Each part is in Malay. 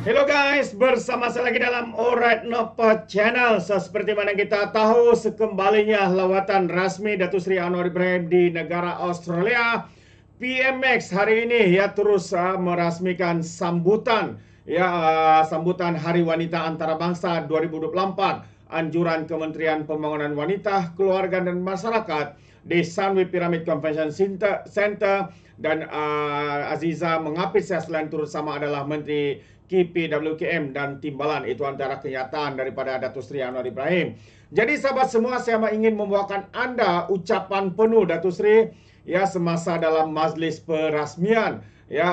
Hello guys, bersama saya lagi dalam Alright Nova Channel. Seperti mana kita tahu, sekembalinya lawatan rasmi Datuk Seri Anwar Ibrahim di negara Australia, PMX hari ini terus merasmikan sambutan sambutan Hari Wanita Antarabangsa 2024. Anjuran Kementerian Pembangunan Wanita, Keluarga dan Masyarakat di Sunway Pyramid Convention Center, dan Aziza mengapis selain turut sama adalah Menteri KPWKM dan Timbalan. Itu antara kenyataan daripada Datuk Seri Anwar Ibrahim. Jadi sahabat semua, saya ingin membawakan anda ucapan penuh Datuk Seri semasa dalam majlis perasmian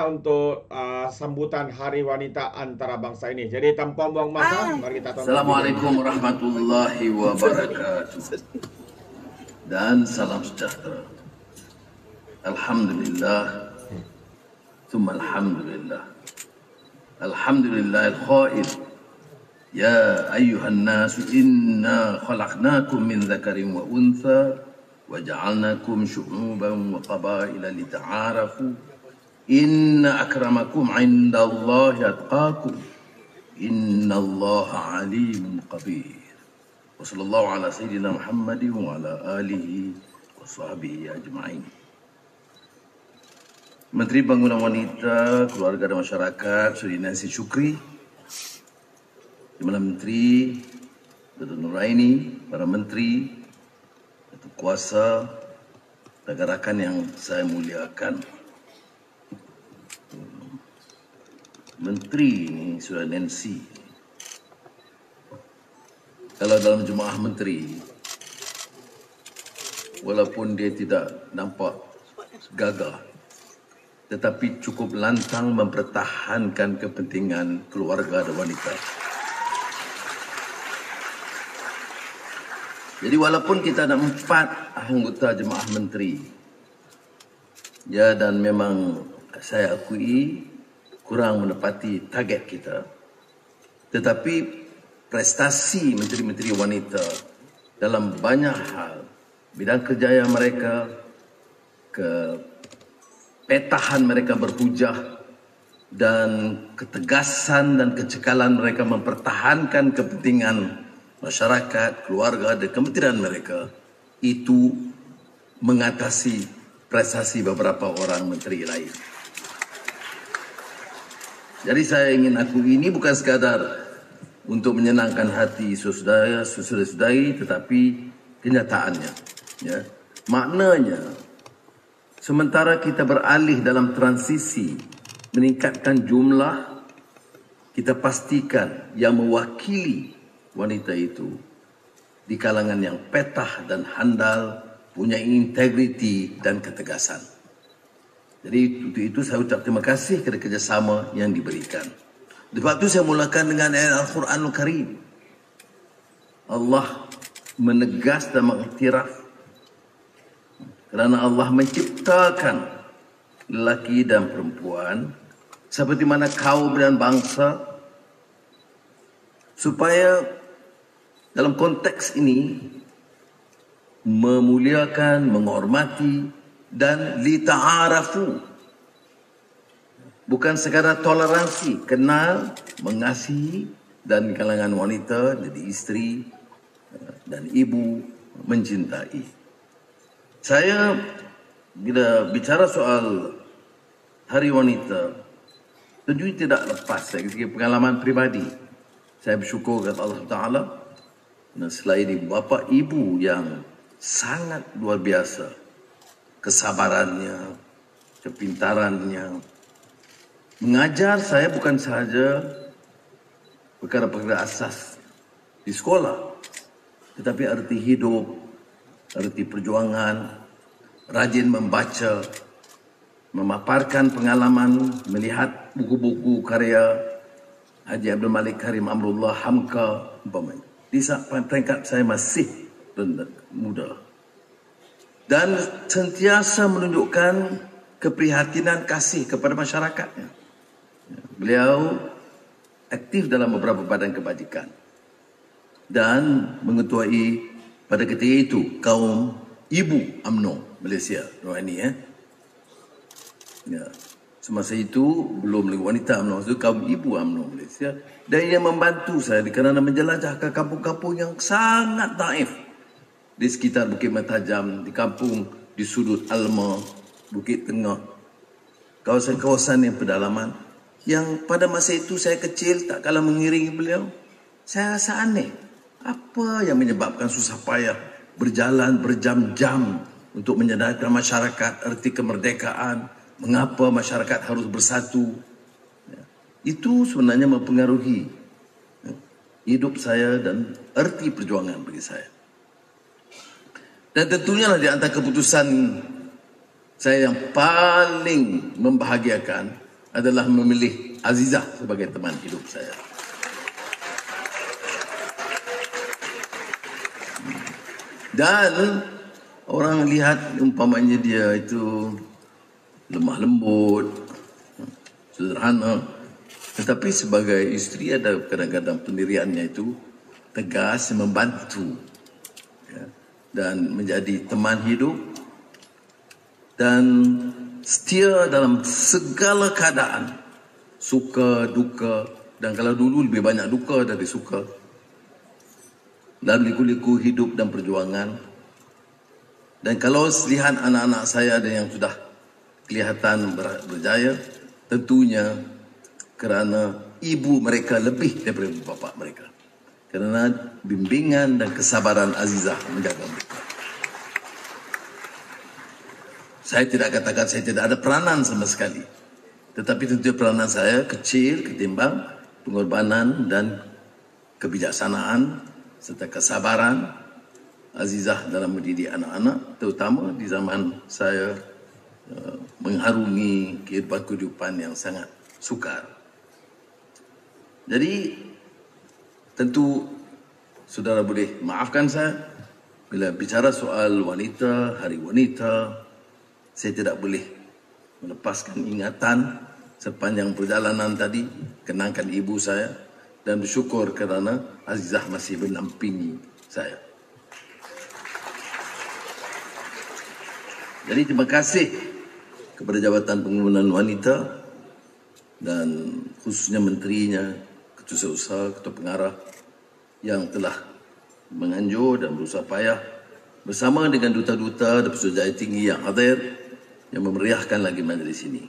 untuk sambutan Hari Wanita Antarabangsa ini. Jadi tanpa buang masa, mari kita tonton. Assalamualaikum warahmatullahi wabarakatuh. Dan salam sejahtera. Alhamdulillah. Tsumma alhamdulillah. Alhamdulillah al-khair. Ya ayyuhan nas, inna khalaqnakum min dzakarin wa untha wa ja'alnakum syu'uban wa qabaila lita'arafu. Inna akramakum 'indallahi atqakum. Innallaha 'alimun qadir. Wa sallallahu ala sayyidina Muhammadin wa ala alihi wa sahbihi ajma'in. Menteri Pembangunan Wanita, Keluarga dan Masyarakat, Suri Nancy Shukri, Perdana Menteri, Datuk Nuraini, para menteri, Datuk Kuasa, rakan-rakan yang saya muliakan. Menteri ini sudah Nancy. Kalau dalam jemaah menteri, walaupun dia tidak nampak gagah, tetapi cukup lantang mempertahankan kepentingan keluarga dan wanita. Jadi walaupun kita ada 4 anggota jemaah menteri, dan memang saya akui kurang menepati target kita, tetapi prestasi menteri-menteri wanita dalam banyak hal, bidang kerjaya mereka, petahan mereka berhujah, dan ketegasan dan kecekalan mereka mempertahankan kepentingan masyarakat, keluarga dan kementerian mereka, itu mengatasi prestasi beberapa orang menteri lain. Jadi saya ingin akui ini bukan sekadar untuk menyenangkan hati saudara-saudari, tetapi kenyataannya. Maknanya, sementara kita beralih dalam transisi meningkatkan jumlah, kita pastikan yang mewakili wanita itu di kalangan yang petah dan handal, punya integriti dan ketegasan. Jadi untuk itu saya ucap terima kasih kepada kerjasama yang diberikan. Sebab itu saya mulakan dengan ayat Al-Quranul Karim. Allah menegas dan mengiktiraf kerana Allah menciptakan lelaki dan perempuan seperti mana kaum dan bangsa, supaya dalam konteks ini memuliakan, menghormati dan lita'arafu. Bukan sekadar toleransi, kenal, mengasihi, dan kalangan wanita jadi isteri dan ibu mencintai. Saya bila bicara soal Hari Wanita, tentu tidak lepas dari segi pengalaman pribadi. Saya bersyukur kepada Allah Taala dan selain ini bapa ibu yang sangat luar biasa, kesabarannya, kepintarannya, mengajar saya bukan sahaja perkara-perkara asas di sekolah, tetapi arti hidup, arti perjuangan, rajin membaca, memaparkan pengalaman, melihat buku-buku karya Haji Abdul Malik Karim Amrullah Hamka umpamanya. Di saat peringkat saya masih muda. Dan sentiasa menunjukkan keprihatinan kasih kepada masyarakatnya. Beliau aktif dalam beberapa badan kebajikan dan mengetuai pada ketika itu kaum ibu UMNO Malaysia. Semasa itu belum lagi wanita UMNO, itu kaum ibu UMNO Malaysia, dan ia membantu saya kerana menjelajah ke kampung-kampung yang sangat daif di sekitar Bukit Mertajam, di kampung di sudut Alma, Bukit Tengah, kawasan-kawasan yang pedalaman, yang pada masa itu saya kecil tak kalah mengiringi beliau. Saya rasa aneh, apa yang menyebabkan susah payah berjalan berjam-jam untuk menyadarkan masyarakat erti kemerdekaan, mengapa masyarakat harus bersatu. Itu sebenarnya mempengaruhi hidup saya dan erti perjuangan bagi saya. Dan tentunya lah di antara keputusan saya yang paling membahagiakan adalah memilih Azizah sebagai teman hidup saya. Dan orang lihat umpamanya dia itu lemah lembut, sederhana, tetapi sebagai isteri ada kadang-kadang pendiriannya itu tegas, membantu, ya, dan menjadi teman hidup dan setia dalam segala keadaan, suka duka, dan kalau dulu lebih banyak duka dari suka, dalam liku-liku hidup dan perjuangan. Dan kalau lihat anak-anak saya ada yang sudah kelihatan berjaya, tentunya kerana ibu mereka lebih daripada bapa mereka, kerana bimbingan dan kesabaran Azizah menjaga mereka. Saya tidak katakan saya tidak ada peranan sama sekali, tetapi tentu peranan saya kecil ketimbang pengorbanan dan kebijaksanaan serta kesabaran Azizah dalam mendidik anak-anak, terutama di zaman saya mengharungi kehidupan yang sangat sukar. Jadi tentu saudara boleh maafkan saya bila bicara soal wanita, hari wanita, saya tidak boleh melepaskan ingatan sepanjang perjalanan tadi, kenangkan ibu saya dan bersyukur kerana Azizah masih menampingi saya. Jadi terima kasih kepada Jabatan Pengembangan Wanita dan khususnya menterinya, ketua usaha, ketua pengarah yang telah menganjur dan berusaha payah bersama dengan duta-duta dan pesuruhjaya tinggi yang hadir yang memeriahkan lagi majlis ini.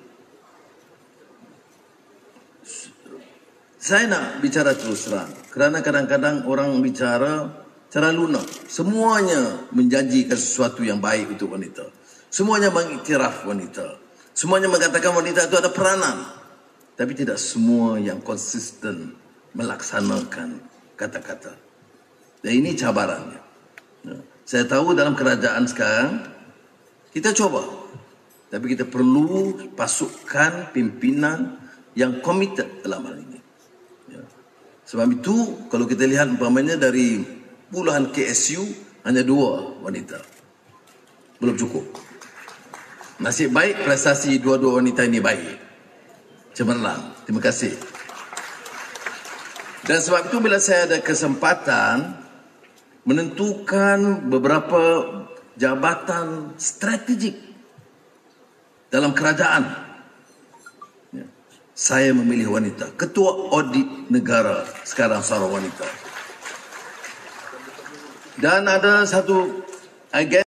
Saya nak bicara terus terang kerana kadang-kadang orang bicara cara lunak, semuanya menjanjikan sesuatu yang baik untuk wanita. Semuanya mengiktiraf wanita. Semuanya mengatakan wanita itu ada peranan. Tapi tidak semua yang konsisten melaksanakan kata-kata. Dan ini cabarannya. Saya tahu dalam kerajaan sekarang, kita coba. Tapi kita perlu pasukan pimpinan yang komited dalam hal ini. Sebab itu, kalau kita lihat umpamanya dari puluhan KSU, hanya 2 wanita. Belum cukup. Nasib baik prestasi dua-dua wanita ini baik. Cemerlang. Terima kasih. Dan sebab itu bila saya ada kesempatan menentukan beberapa jabatan strategik dalam kerajaan, saya memilih wanita. Ketua Audit Negara sekarang seorang wanita. Dan ada satu agen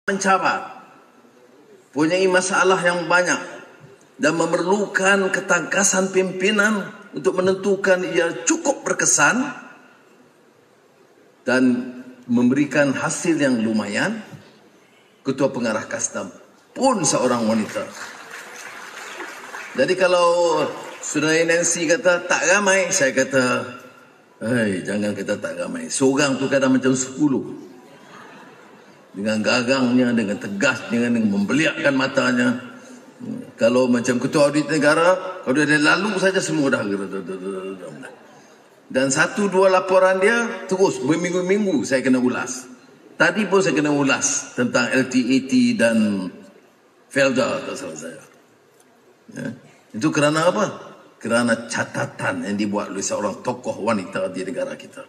mencabar, punyai masalah yang banyak dan memerlukan ketangkasan pimpinan untuk menentukan ia cukup berkesan dan memberikan hasil yang lumayan. Ketua Pengarah Kastam pun seorang wanita. Jadi kalau Saudara Nancy kata tak ramai, saya kata, jangan kata tak ramai. Seorang tu kadang macam 10. Dengan gagangnya, dengan tegasnya, dengan membeliakkan matanya. Kalau macam Ketua Audit Negara, kalau dia lalu saja semua dah. Dan 1-2 laporan dia terus berminggu-minggu saya kena ulas. Tadi pun saya kena ulas tentang LTAT dan Felda, tak salah saya. Ya. Itu kerana apa? Kerana catatan yang dibuat oleh seorang tokoh wanita di negara kita.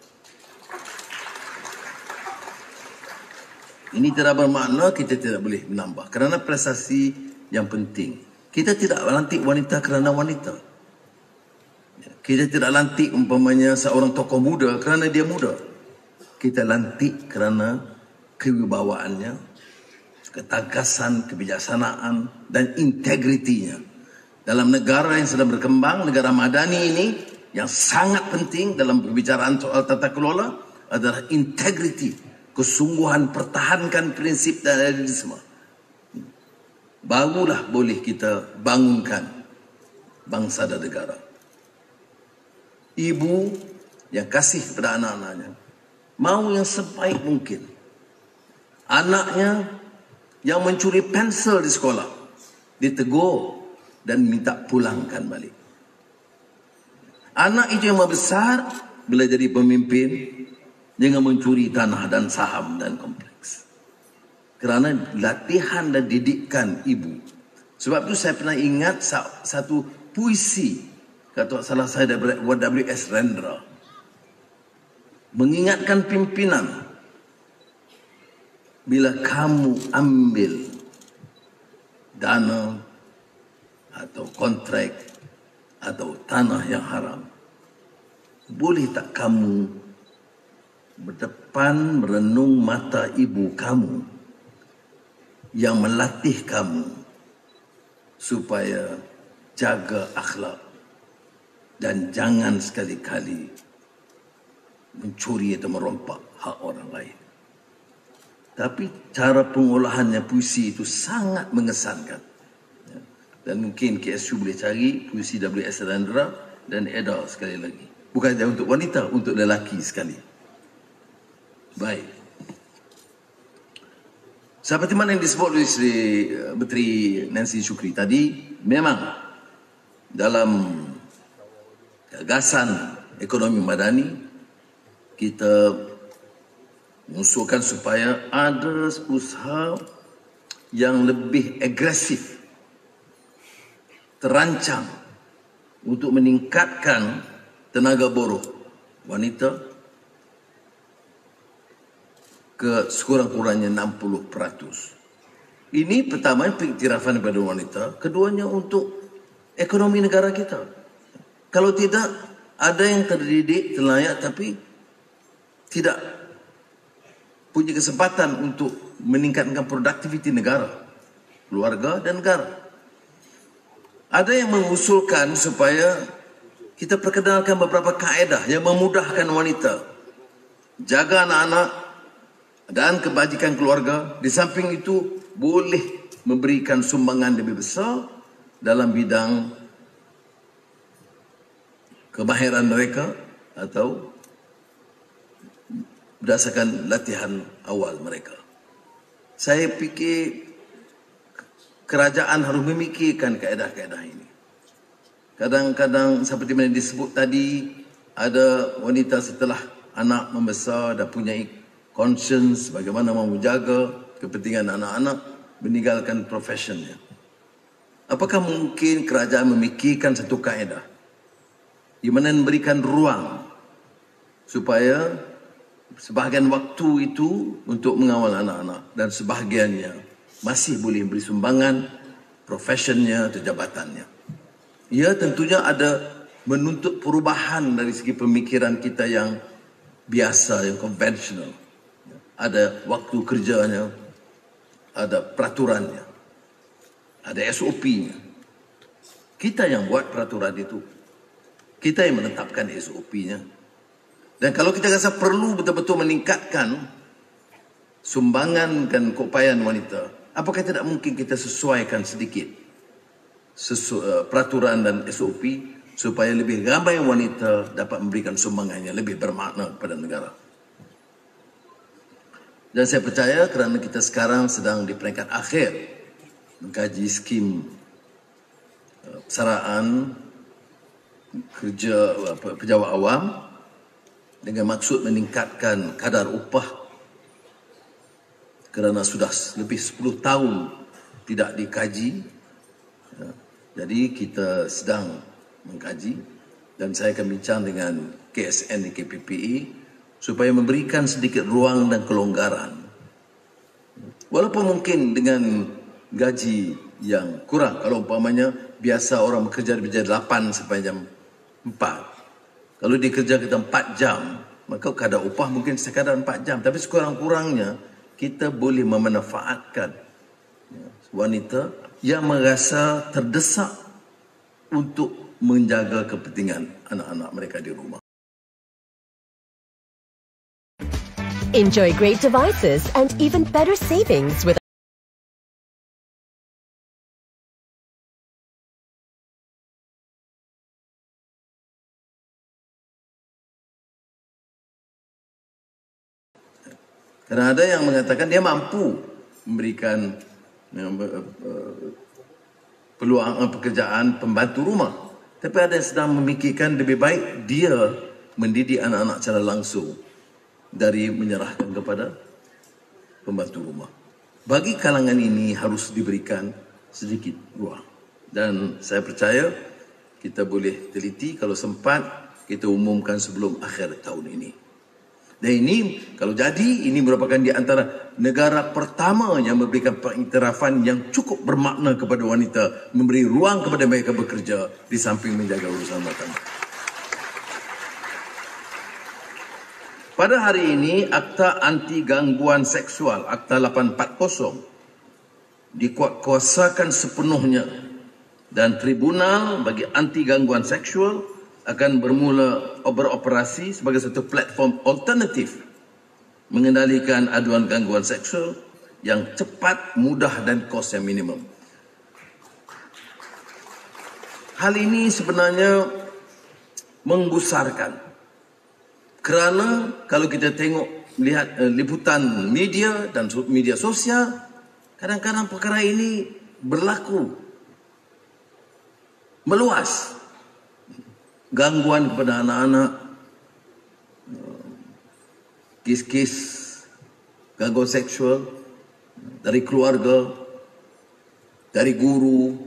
Ini tidak bermakna kita tidak boleh menambah. Kerana prestasi yang penting. Kita tidak lantik wanita kerana wanita. Kita tidak lantik umpamanya seorang tokoh muda kerana dia muda. Kita lantik kerana kewibawaannya, ketagasan, kebijaksanaan dan integritinya. Dalam negara yang sedang berkembang, negara madani ini, yang sangat penting dalam perbicaraan soal tata kelola adalah integriti, kesungguhan pertahankan prinsip dan adilitisme. Barulah boleh kita bangunkan bangsa dan negara. Ibu yang kasih kepada anak-anaknya, mau yang sebaik mungkin. Anaknya yang mencuri pensel di sekolah, ditegur dan minta pulangkan balik. Anak itu yang membesar, bila jadi pemimpin, jangan mencuri tanah dan saham dan kompleks. Kerana latihan dan didikan ibu. Sebab itu saya pernah ingat satu puisi, kata salah saya daripada W.S. Rendra, mengingatkan pimpinan, bila kamu ambil dana atau kontrak atau tanah yang haram, boleh tak kamu berdepan merenung mata ibu kamu yang melatih kamu supaya jaga akhlak dan jangan sekali-kali mencuri atau merompak hak orang lain. Tapi cara pengolahannya puisi itu sangat mengesankan. Dan mungkin KSU boleh cari puisi W.S. Rendra dan Eda sekali lagi. Bukan saja untuk wanita, untuk lelaki sekali. Baik. Seperti mana yang disebut oleh Menteri Nancy Shukri tadi, memang dalam gagasan ekonomi madani, kita mengusulkan supaya ada usaha yang lebih agresif, terancang untuk meningkatkan tenaga buruh wanita ke sekurang-kurangnya 60%. Ini pertama pengiktirafan kepada wanita, keduanya untuk ekonomi negara kita. Kalau tidak, ada yang terdidik, terlayak tapi tidak punya kesempatan untuk meningkatkan produktiviti negara, keluarga dan negara. Ada yang mengusulkan supaya kita perkenalkan beberapa kaedah yang memudahkan wanita jaga anak-anak dan kebajikan keluarga. Di samping itu boleh memberikan sumbangan lebih besar dalam bidang kemahiran mereka atau berdasarkan latihan awal mereka. Saya fikir kerajaan harus memikirkan kaedah-kaedah ini. Kadang-kadang seperti yang disebut tadi, ada wanita setelah anak membesar dan punya conscience bagaimana mau menjaga kepentingan anak-anak, meninggalkan profesionnya. Apakah mungkin kerajaan memikirkan satu kaedah di mana memberikan ruang supaya sebahagian waktu itu untuk mengawal anak-anak dan sebahagiannya masih boleh beri sumbangan profesionnya atau jabatannya. Ya, tentunya ada menuntut perubahan dari segi pemikiran kita yang biasa, yang konvensional. Ada waktu kerjanya, ada peraturannya, ada SOP-nya. Kita yang buat peraturan itu, kita yang menetapkan SOP-nya. Dan kalau kita rasa perlu betul-betul meningkatkan sumbangan dan keupayaan wanita, apakah tidak mungkin kita sesuaikan sedikit peraturan dan SOP supaya lebih ramai wanita dapat memberikan sumbangan yang lebih bermakna kepada negara. Dan saya percaya kerana kita sekarang sedang di peringkat akhir mengkaji skim persaraan kerja pejabat awam dengan maksud meningkatkan kadar upah kerana sudah lebih 10 tahun tidak dikaji. Ya. Jadi kita sedang mengkaji dan saya akan bincang dengan KSN di KPPE supaya memberikan sedikit ruang dan kelonggaran. Walaupun mungkin dengan gaji yang kurang, kalau umpamanya biasa orang bekerja dari jam 8 sampai jam 4. Kalau dia kerja kita 4 jam, maka kadar upah mungkin sekadar 4 jam. Tapi sekurang-kurangnya kita boleh memanfaatkan wanita yang merasa terdesak untuk menjaga kepentingan anak-anak mereka di rumah. Enjoy great devices and even better savings with Kerana ada yang mengatakan dia mampu memberikan peluang pekerjaan pembantu rumah. Tapi ada yang sedang memikirkan lebih baik dia mendidik anak-anak secara langsung dari menyerahkan kepada pembantu rumah. Bagi kalangan ini harus diberikan sedikit ruang. Dan saya percaya kita boleh teliti kalau sempat kita umumkan sebelum akhir tahun ini. Dan ini kalau jadi ini merupakan di antara negara pertama yang memberikan pengiktirafan yang cukup bermakna kepada wanita, memberi ruang kepada mereka bekerja di samping menjaga urusan rumah tangga. Pada hari ini Akta Anti Gangguan Seksual Akta 840 dikuatkuasakan sepenuhnya dan Tribunal bagi Anti Gangguan Seksual akan bermula beroperasi sebagai satu platform alternatif mengendalikan aduan gangguan seksual yang cepat, mudah dan kos yang minimum. Hal ini sebenarnya menggusarkan kerana kalau kita tengok melihat liputan media dan media sosial, kadang-kadang perkara ini berlaku meluas. Gangguan kepada anak-anak, kes-kes gangguan seksual dari keluarga, dari guru,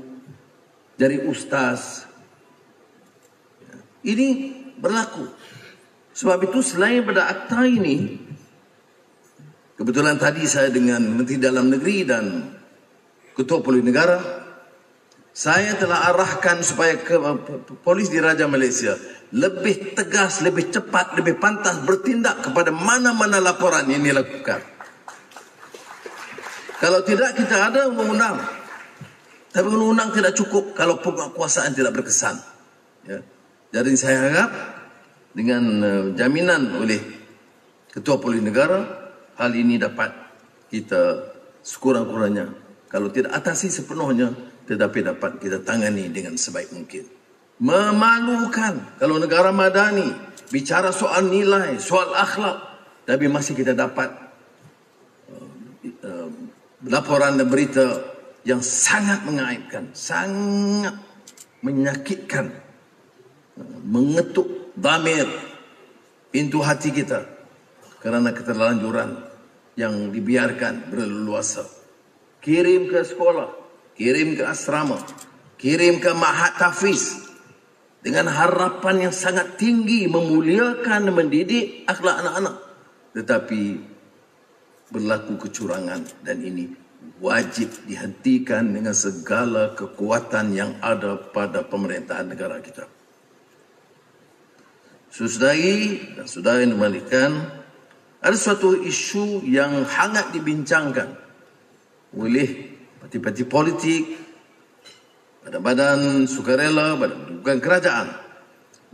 dari ustaz. Ini berlaku. Sebab itu selain pada akta ini, kebetulan tadi saya dengan Menteri Dalam Negeri dan Ketua Polis Negara, saya telah arahkan supaya Polis Diraja Malaysia lebih tegas, lebih cepat, lebih pantas bertindak kepada mana-mana laporan yang dilakukan. Kalau tidak, kita ada undang-undang. Tapi undang-undang tidak cukup kalau penguasaan tidak berkesan. Ya. Jadi saya harap dengan jaminan oleh Ketua Polis Negara, hal ini dapat kita sekurang-kurangnya, kalau tidak atasi sepenuhnya, tetapi dapat kita tangani dengan sebaik mungkin. Memalukan kalau negara madani bicara soal nilai, soal akhlak, tapi masih kita dapat laporan dan berita yang sangat mengaibkan, sangat menyakitkan, mengetuk dhamir pintu hati kita kerana keterlanjuran yang dibiarkan berleluasa. Kirim ke sekolah, kirim ke asrama, kirim ke ma'had tahfiz dengan harapan yang sangat tinggi memuliakan dan mendidik akhlak anak-anak. Tetapi berlaku kecurangan dan ini wajib dihentikan dengan segala kekuatan yang ada pada pemerintahan negara kita. Saudari dan saudara yang dimalikan, ada suatu isu yang hangat dibincangkan oleh parti-parti politik, badan-badan sukarela, badan kerajaan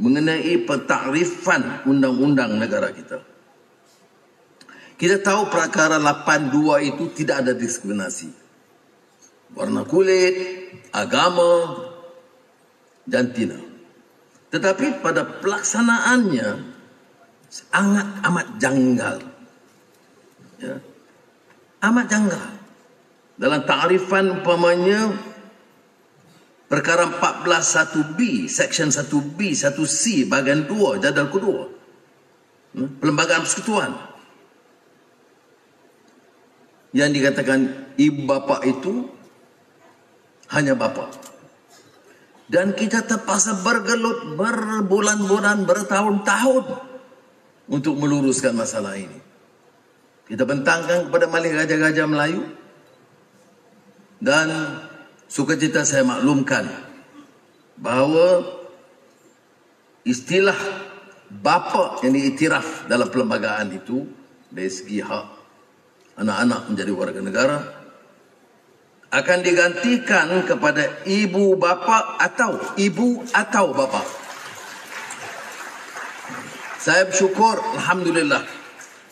mengenai pentakrifan undang-undang negara kita. Kita tahu perkara 82 itu tidak ada diskriminasi. Warna kulit, agama, jantina. Tetapi pada pelaksanaannya sangat amat janggal. Ya. Amat janggal. Dalam takrifan umpamanya perkara 14.1b, section 1b, 1c, bahagian 2, jadual kedua. Perlembagaan persekutuan. yang dikatakan ibu bapa itu hanya bapa. Dan kita terpaksa bergelut berbulan-bulan, bertahun-tahun untuk meluruskan masalah ini. Kita bentangkan kepada Majlis Gajah-Gajah Melayu, dan sukacita saya maklumkan bahawa istilah bapa yang diiktiraf dalam perlembagaan itu dari segi hak anak-anak menjadi warga negara akan digantikan kepada ibu bapa atau ibu atau bapa. Saya bersyukur, alhamdulillah,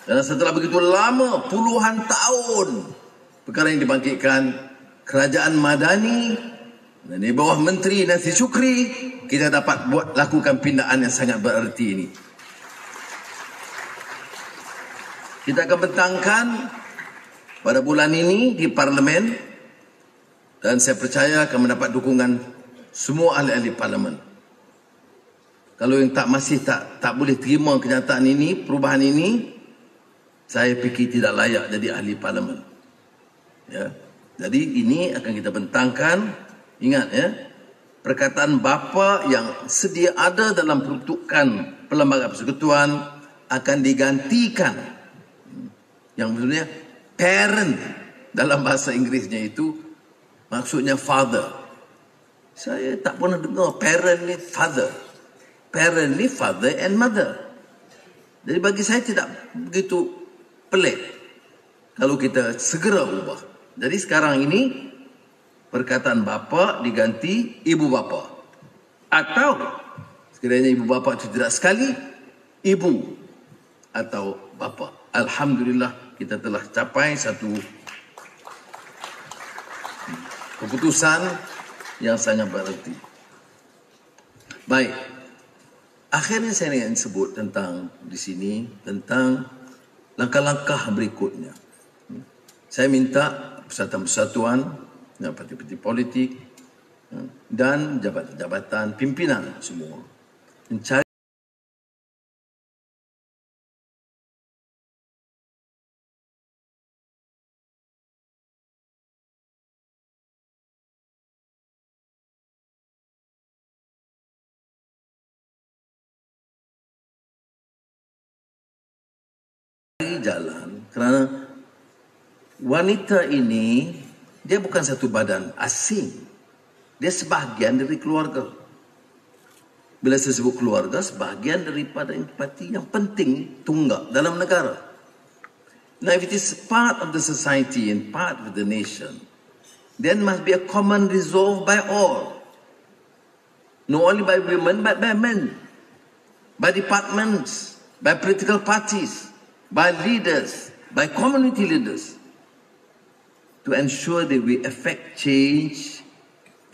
dan setelah begitu lama, puluhan tahun perkara yang dibangkitkan kerajaan Madani dan di bawah Menteri Nancy Shukri, kita dapat lakukan pindaan yang sangat bererti ini. Kita akan bentangkan pada bulan ini di Parlimen, dan saya percaya akan mendapat dukungan semua ahli-ahli Parlimen. Kalau yang masih tak boleh terima kenyataan ini, perubahan ini, saya fikir tidak layak jadi ahli Parlimen. Ya. Jadi ini akan kita bentangkan. Ingat ya, perkataan bapa yang sedia ada dalam peruntukan Perlembagaan Persekutuan akan digantikan yang maksudnya parent dalam bahasa Inggerisnya itu maksudnya father. Saya tak pernah dengar parent ni father. Parent ni father and mother. Jadi bagi saya tidak begitu pelik kalau kita segera ubah. Jadi sekarang ini perkataan bapa diganti ibu bapa. Atau sekiranya ibu bapa itu tidak sekali, ibu atau bapa. Alhamdulillah kita telah capai satu keputusan yang sangat berarti. Baik. Akhirnya saya ingin sebut tentang di sini tentang langkah-langkah berikutnya. Saya minta persatuan-persatuan, parti-parti politik dan jabatan-jabatan pimpinan semua mencari jalan, kerana wanita ini dia bukan satu badan asing, dia sebahagian dari keluarga. Bila saya sebut keluarga, sebahagian daripada entiti yang penting tunggak dalam negara. Now if it is part of the society and part of the nation, then must be a common resolve by all, not only by women but by men, by departments, by political parties, by leaders, by community leaders, to ensure that we effect change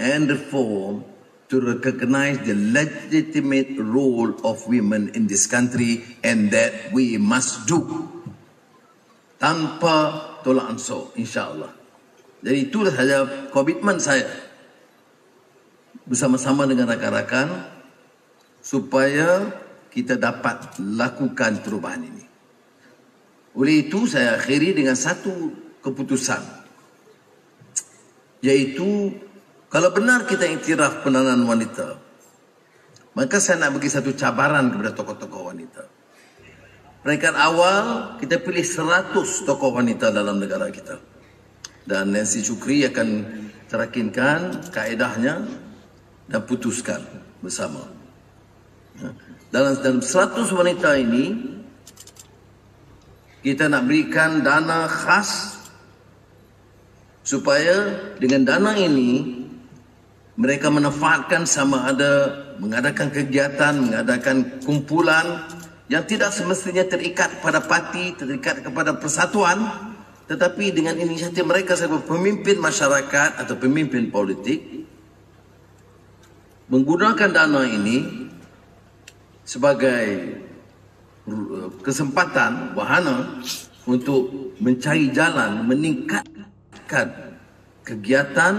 and reform to recognize the legitimate role of women in this country, and that we must do tanpa tolak ansur, insyaAllah. Jadi itulah saja komitmen saya bersama-sama dengan rakan-rakan supaya kita dapat lakukan perubahan ini. Oleh itu saya akhiri dengan satu keputusan, yaitu kalau benar kita iktiraf penanganan wanita, maka saya nak bagi satu cabaran kepada tokoh-tokoh wanita. Peringkat awal kita pilih 100 tokoh wanita dalam negara kita, dan Nancy Shukri akan terakinkan kaedahnya dan putuskan bersama. Dalam 100 wanita ini kita nak berikan dana khas supaya dengan dana ini mereka manfaatkan sama ada mengadakan kegiatan, mengadakan kumpulan yang tidak semestinya terikat pada parti, terikat kepada persatuan, tetapi dengan inisiatif mereka sebagai pemimpin masyarakat atau pemimpin politik menggunakan dana ini sebagai kesempatan, wahana untuk mencari jalan meningkatkan kegiatan,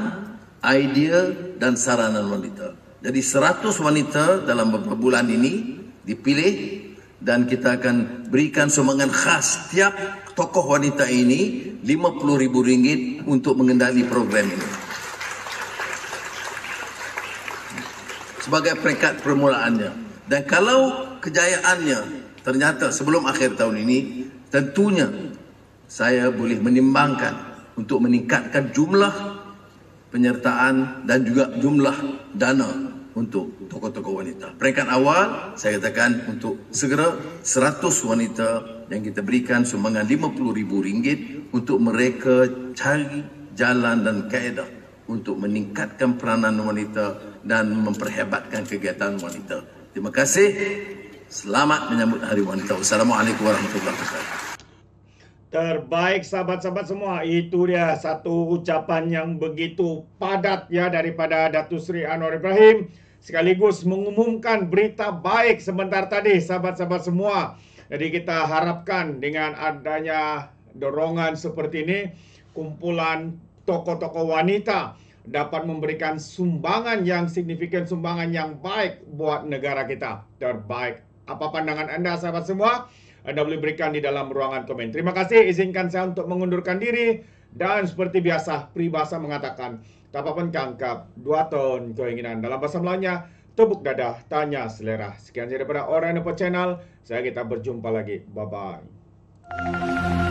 idea dan saranan wanita. Jadi 100 wanita dalam beberapa bulan ini dipilih dan kita akan berikan sumbangan khas tiap tokoh wanita ini RM50.000 untuk mengendali program ini. Sebagai peringkat permulaannya. Dan kalau kejayaannya ternyata sebelum akhir tahun ini, tentunya saya boleh menimbangkan untuk meningkatkan jumlah penyertaan dan juga jumlah dana untuk tokoh-tokoh wanita. Peringkat awal saya katakan untuk segera 100 wanita yang kita berikan sumbangan RM50.000 untuk mereka cari jalan dan kaedah untuk meningkatkan peranan wanita dan memperhebatkan kegiatan wanita. Terima kasih. Selamat menyambut Hari Wanita. Wassalamualaikum warahmatullahi wabarakatuh. Terbaik sahabat-sahabat semua, itu dia satu ucapan yang begitu padat ya daripada Datuk Seri Anwar Ibrahim, sekaligus mengumumkan berita baik sebentar tadi sahabat-sahabat semua. Jadi kita harapkan dengan adanya dorongan seperti ini, kumpulan tokoh-tokoh wanita dapat memberikan sumbangan yang signifikan, sumbangan yang baik buat negara kita. Terbaik. Apa pandangan anda sahabat semua? Anda boleh berikan di dalam ruangan komen. Terima kasih. Izinkan saya untuk mengundurkan diri. Dan seperti biasa, peribahasa mengatakan, tak apa-apa kangkap, 2 ton keinginan. Dalam bahasa Melayunya, tepuk dadah, tanya selera. Sekian saja daripada Orang Nepot Channel. Saya kita berjumpa lagi. Bye-bye.